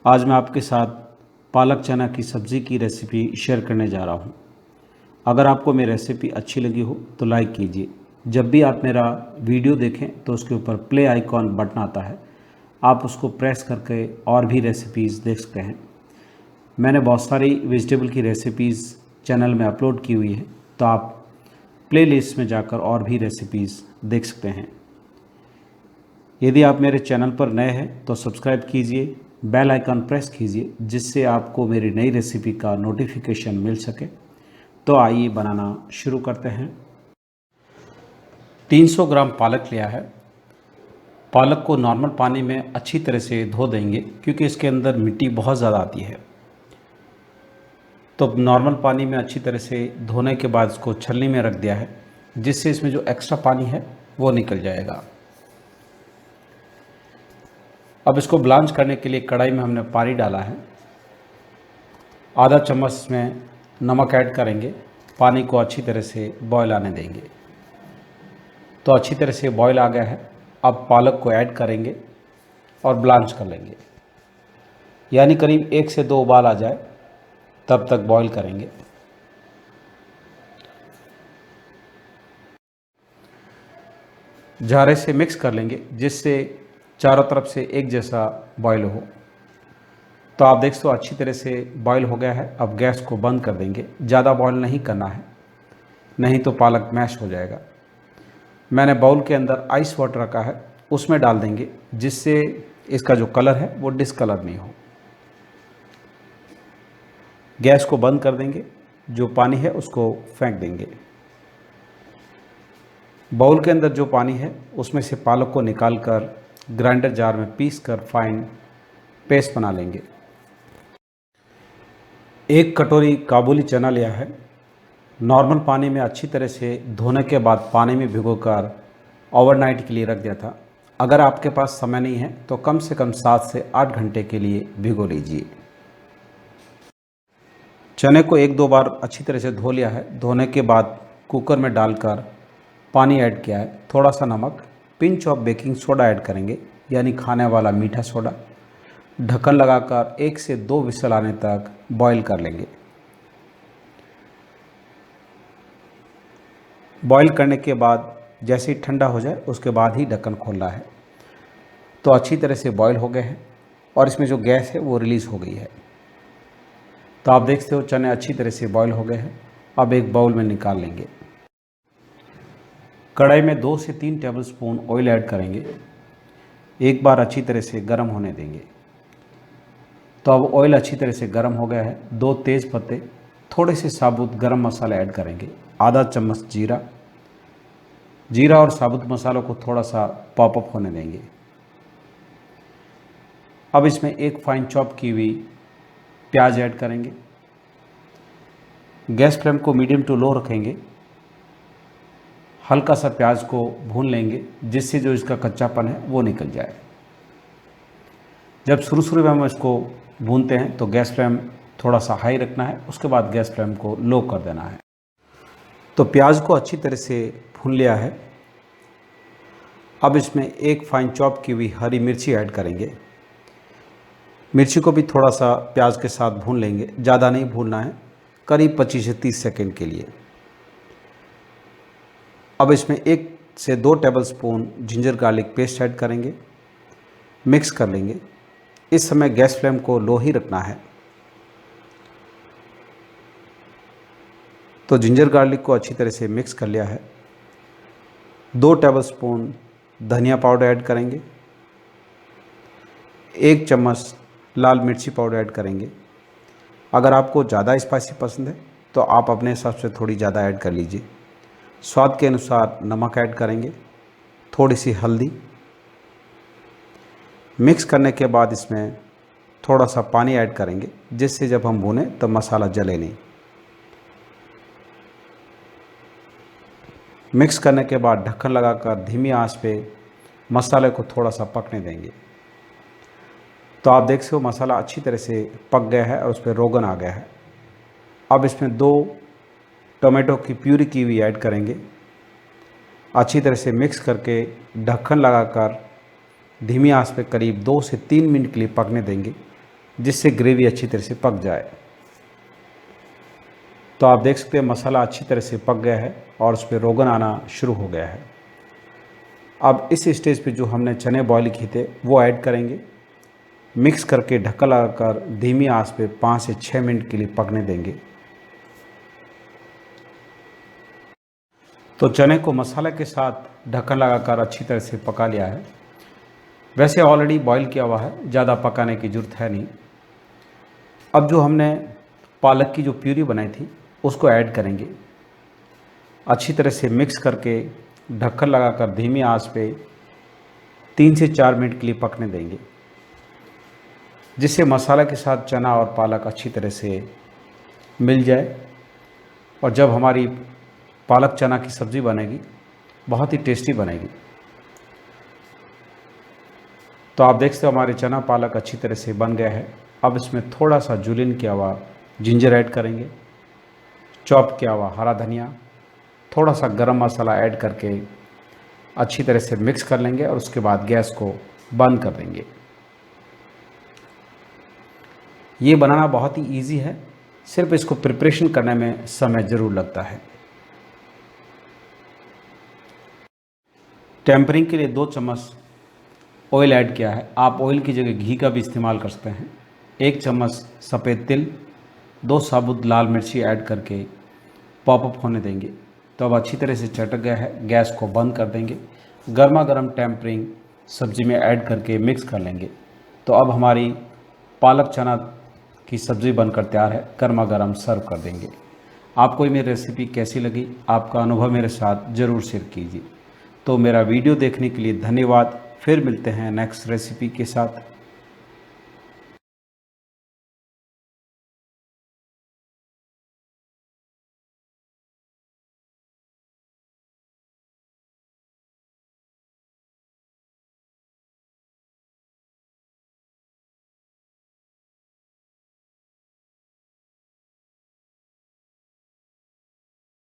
आज मैं आपके साथ पालक चना की सब्ज़ी की रेसिपी शेयर करने जा रहा हूँ। अगर आपको मेरी रेसिपी अच्छी लगी हो तो लाइक कीजिए। जब भी आप मेरा वीडियो देखें तो उसके ऊपर प्ले आइकॉन बटन आता है, आप उसको प्रेस करके और भी रेसिपीज़ देख सकते हैं। मैंने बहुत सारी वेजिटेबल की रेसिपीज़ चैनल में अपलोड की हुई है, तो आप प्लेलिस्ट में जाकर और भी रेसिपीज़ देख सकते हैं। यदि आप मेरे चैनल पर नए हैं तो सब्सक्राइब कीजिए, बेल आइकन प्रेस कीजिए, जिससे आपको मेरी नई रेसिपी का नोटिफिकेशन मिल सके। तो आइए बनाना शुरू करते हैं। 300 ग्राम पालक लिया है। पालक को नॉर्मल पानी में अच्छी तरह से धो देंगे, क्योंकि इसके अंदर मिट्टी बहुत ज़्यादा आती है। तो नॉर्मल पानी में अच्छी तरह से धोने के बाद इसको छलनी में रख दिया है, जिससे इसमें जो एक्स्ट्रा पानी है वो निकल जाएगा। अब इसको ब्लांच करने के लिए कढ़ाई में हमने पानी डाला है। आधा चम्मच इसमें नमक ऐड करेंगे। पानी को अच्छी तरह से बॉयल आने देंगे। तो अच्छी तरह से बॉयल आ गया है। अब पालक को ऐड करेंगे और ब्लांच कर लेंगे, यानी करीब 1 से 2 उबाल आ जाए तब तक बॉयल करेंगे। झारे से मिक्स कर लेंगे, जिससे चारों तरफ से एक जैसा बॉयल हो। तो आप देख सकते हो अच्छी तरह से बॉयल हो गया है। अब गैस को बंद कर देंगे। ज़्यादा बॉयल नहीं करना है, नहीं तो पालक मैश हो जाएगा। मैंने बाउल के अंदर आइस वाटर रखा है, उसमें डाल देंगे, जिससे इसका जो कलर है वो डिसकलर नहीं हो। गैस को बंद कर देंगे। जो पानी है उसको फेंक देंगे। बाउल के अंदर जो पानी है उसमें से पालक को निकालकर ग्राइंडर जार में पीस कर फाइन पेस्ट बना लेंगे। 1 कटोरी काबुली चना लिया है। नॉर्मल पानी में अच्छी तरह से धोने के बाद पानी में भिगोकर ओवरनाइट के लिए रख दिया था। अगर आपके पास समय नहीं है तो कम से कम 7 से 8 घंटे के लिए भिगो लीजिए। चने को 1-2 बार अच्छी तरह से धो लिया है। धोने के बाद कुकर में डालकर पानी ऐड किया है, थोड़ा सा नमक, pinch of baking soda add करेंगे, यानी खाने वाला मीठा सोडा। ढक्कन लगाकर 1 से 2 विसल आने तक बॉईल कर लेंगे। बॉईल करने के बाद जैसे ही ठंडा हो जाए उसके बाद ही ढक्कन खोलना है। तो अच्छी तरह से बॉईल हो गए हैं और इसमें जो गैस है वो रिलीज़ हो गई है। तो आप देखते हो चने अच्छी तरह से बॉईल हो गए हैं। अब एक बाउल में निकाल लेंगे। कढ़ाई में 2 से 3 टेबलस्पून ऑयल ऐड करेंगे। एक बार अच्छी तरह से गर्म होने देंगे। तो अब ऑयल अच्छी तरह से गर्म हो गया है। 2 तेज़ पत्ते, थोड़े से साबुत गरम मसाला ऐड करेंगे, आधा चम्मच जीरा। जीरा और साबुत मसालों को थोड़ा सा पॉपअप होने देंगे। अब इसमें एक फाइन चॉप की हुई प्याज ऐड करेंगे। गैस फ्लेम को मीडियम टू लो रखेंगे। हल्का सा प्याज को भून लेंगे, जिससे जो इसका कच्चापन है वो निकल जाए। जब शुरू में हम इसको भूनते हैं तो गैस फ्लेम थोड़ा सा हाई रखना है, उसके बाद गैस फ्लेम को लो कर देना है। तो प्याज को अच्छी तरह से भून लिया है। अब इसमें एक फाइन चॉप की हुई हरी मिर्ची ऐड करेंगे। मिर्ची को भी थोड़ा सा प्याज के साथ भून लेंगे, ज़्यादा नहीं भूनना है, करीब 25 से 30 सेकेंड के लिए। अब इसमें 1 से 2 tablespoon ginger garlic paste add करेंगे। मिक्स कर लेंगे। इस समय गैस फ्लेम को लो ही रखना है। तो जिंजर गार्लिक को अच्छी तरह से मिक्स कर लिया है। 2 टेबलस्पून धनिया पाउडर ऐड करेंगे। 1 चम्मच लाल मिर्ची पाउडर ऐड करेंगे। अगर आपको ज़्यादा स्पाइसी पसंद है तो आप अपने हिसाब से थोड़ी ज़्यादा ऐड कर लीजिए। स्वाद के अनुसार नमक ऐड करेंगे, थोड़ी सी हल्दी। मिक्स करने के बाद इसमें थोड़ा सा पानी ऐड करेंगे, जिससे जब हम भूनें तो मसाला जले नहीं। मिक्स करने के बाद ढक्कन लगाकर धीमी आंच पे मसाले को थोड़ा सा पकने देंगे। तो आप देख सकते हो मसाला अच्छी तरह से पक गया है और उस पर रोगन आ गया है। अब इसमें 2 टोमेटो की प्यूरी की हुई ऐड करेंगे। अच्छी तरह से मिक्स करके ढक्कन लगाकर धीमी आंच पे करीब 2 से 3 मिनट के लिए पकने देंगे, जिससे ग्रेवी अच्छी तरह से पक जाए। तो आप देख सकते हैं मसाला अच्छी तरह से पक गया है और उस पर रोगन आना शुरू हो गया है। अब इस स्टेज पे जो हमने चने बॉईल किए थे वो ऐड करेंगे। मिक्स करके ढक्कन लगाकर धीमी आंच पे 5 से 6 मिनट के लिए पकने देंगे। तो चने को मसाला के साथ ढक्कन लगाकर अच्छी तरह से पका लिया है। वैसे ऑलरेडी बॉईल किया हुआ है, ज़्यादा पकाने की ज़रूरत है नहीं। अब जो हमने पालक की जो प्यूरी बनाई थी उसको ऐड करेंगे। अच्छी तरह से मिक्स करके ढक्कन लगाकर धीमी आंच पे 3 से 4 मिनट के लिए पकने देंगे, जिससे मसाला के साथ चना और पालक अच्छी तरह से मिल जाए। और जब हमारी पालक चना की सब्ज़ी बनेगी बहुत ही टेस्टी बनेगी। तो आप देख सकते हो हमारे चना पालक अच्छी तरह से बन गया है। अब इसमें थोड़ा सा जुलिन किया हुआ जिंजर ऐड करेंगे, चॉप किया हुआ हरा धनिया, थोड़ा सा गरम मसाला ऐड करके अच्छी तरह से मिक्स कर लेंगे और उसके बाद गैस को बंद कर देंगे। ये बनाना बहुत ही इजी है, सिर्फ इसको प्रिपरेशन करने में समय ज़रूर लगता है। टेम्परिंग के लिए 2 चम्मच ऑयल ऐड किया है। आप ऑयल की जगह घी का भी इस्तेमाल कर सकते हैं। 1 चम्मच सफ़ेद तिल, 2 साबुत लाल मिर्ची ऐड करके पॉप अप होने देंगे। तो अब अच्छी तरह से चटक गया है, गैस को बंद कर देंगे। गर्मा गर्म टेम्परिंग सब्ज़ी में ऐड करके मिक्स कर लेंगे। तो अब हमारी पालक चना की सब्ज़ी बनकर तैयार है, गर्मा गर्म सर्व कर देंगे। आपको ये मेरी रेसिपी कैसी लगी, आपका अनुभव मेरे साथ ज़रूर शेयर कीजिए। तो मेरा वीडियो देखने के लिए धन्यवाद। फिर मिलते हैं नेक्स्ट रेसिपी के साथ।